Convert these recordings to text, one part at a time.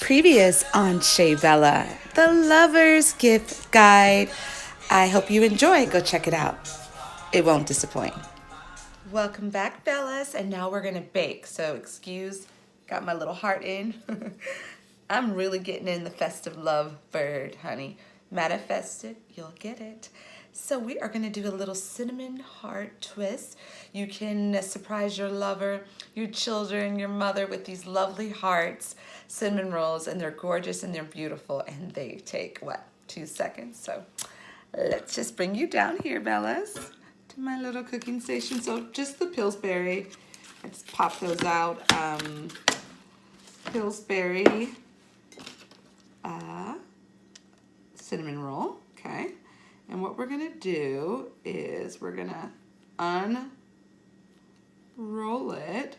previous on Shey Bella, the Lover's Gift Guide. I hope you enjoy. Go check it out. It won't disappoint. Welcome back, Bellas. And now we're going to bake. So got my little heart in. I'm really getting in the festive love bird, honey. Manifested, you'll get it. So we are going to do a little cinnamon heart twist. You can surprise your lover, your children, your mother with these lovely hearts, cinnamon rolls, and they're gorgeous and they're beautiful, and they take, 2 seconds? So let's just bring you down here, Bellas, to my little cooking station. So just the Pillsbury. Let's pop those out. Pillsbury cinnamon roll, okay? And what we're gonna do is we're gonna unroll it,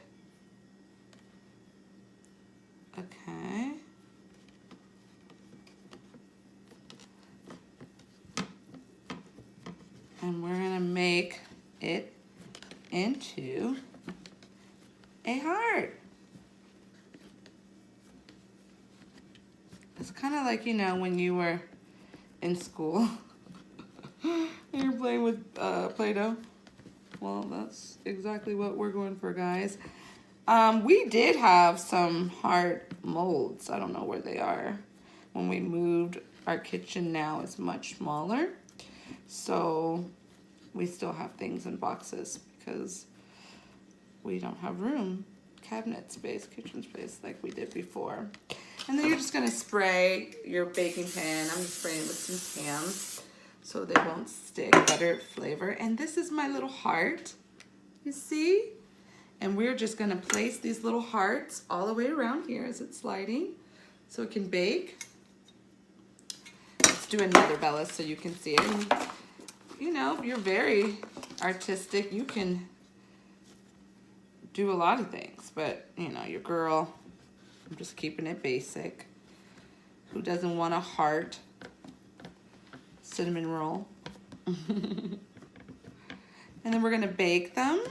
okay? And we're gonna make it into a heart. It's kind of like, when you were in school and you're playing with Play-Doh. Well, that's exactly what we're going for, guys. We did have some heart molds. I don't know where they are. When we moved, our kitchen now is much smaller. So we still have things in boxes because we don't have room, cabinet space, kitchen space like we did before. And then you're just gonna spray your baking pan. I'm just spraying it with some Pam so they won't stick, butter flavor. And this is my little heart, you see? And we're just gonna place these little hearts all the way around here as it's sliding so it can bake. Let's do another, Bella, so you can see it. And, if you're very artistic, you can do a lot of things, but your girl, I'm just keeping it basic. Who doesn't want a heart cinnamon roll? And then we're gonna bake them,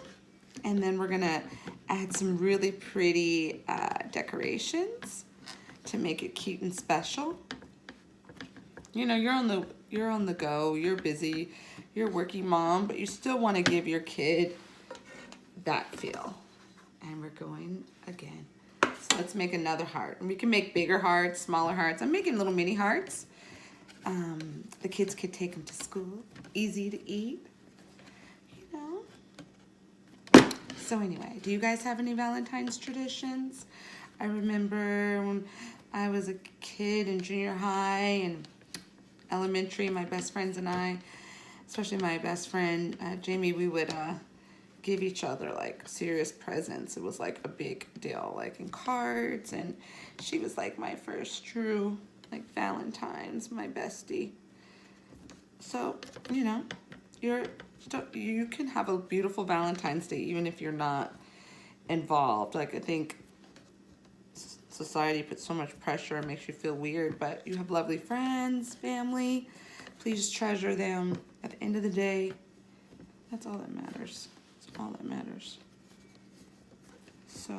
and then we're gonna add some really pretty decorations to make it cute and special. You're on the go, you're busy, you're a working mom, but you still want to give your kid that feel. And we're going again. So let's make another heart. And we can make bigger hearts, smaller hearts. I'm making little mini hearts. The kids could take them to school. Easy to eat. So anyway, do you guys have any Valentine's traditions? I remember when I was a kid in junior high and elementary, my best friends and I, especially my best friend, Jamie, we would give each other like serious presents. It was like a big deal, like in cards, and she was like my first true Valentine's, my bestie. So you can have a beautiful Valentine's Day even if you're not involved. I think society puts so much pressure and makes you feel weird, but you have lovely friends, family. Please treasure them. At the end of the day, that's all that matters. All that matters. So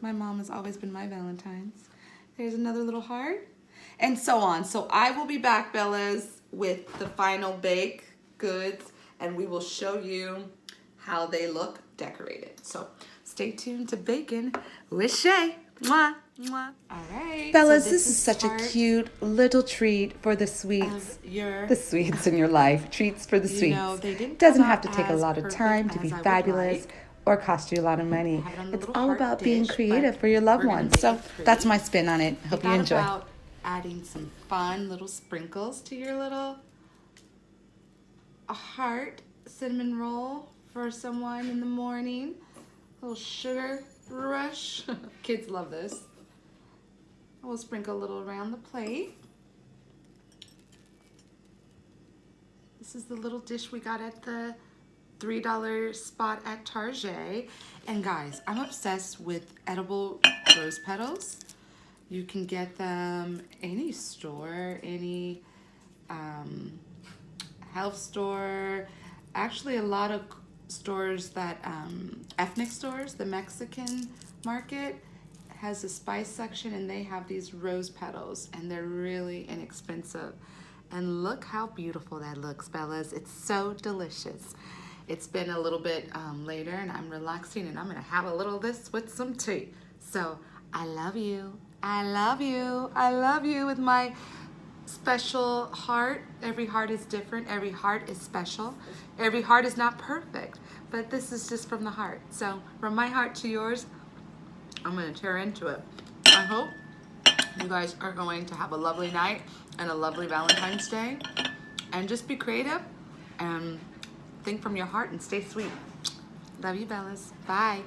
my mom has always been my Valentine's. There's another little heart, and so on. So I will be back, Bellas, with the final baked goods, and we will show you how they look decorated. So stay tuned to Bacon with Shey. Mwah, mwah. All right, Bellas, so this is such a cute little treat for the sweets. The sweets in your life. Treats for the sweets. It doesn't have to take a lot of time to be fabulous or cost you a lot of money. It's all about being creative for your loved ones. So that's my spin on it. Hope you enjoy. About adding some fun little sprinkles to your little heart cinnamon roll for someone in the morning. A little sugar rush. Kids love this. We'll sprinkle a little around the plate. This is the little dish we got at the $3 spot at Target. And guys, I'm obsessed with edible rose petals. You can get them any store, any health store. Actually, a lot of stores that, ethnic stores, the Mexican market has a spice section, and they have these rose petals, and they're really inexpensive. And look how beautiful that looks, Bellas. It's so delicious. It's been a little bit later, and I'm relaxing, and I'm gonna have a little of this with some tea. So I love you. I love you. I love you with my special heart. Every heart is different. Every heart is special. Every heart is not perfect, but this is just from the heart. So from my heart to yours, I'm gonna tear into it. I hope you guys are going to have a lovely night and a lovely Valentine's Day, and just be creative and think from your heart and stay sweet. Love you, Bellas. Bye.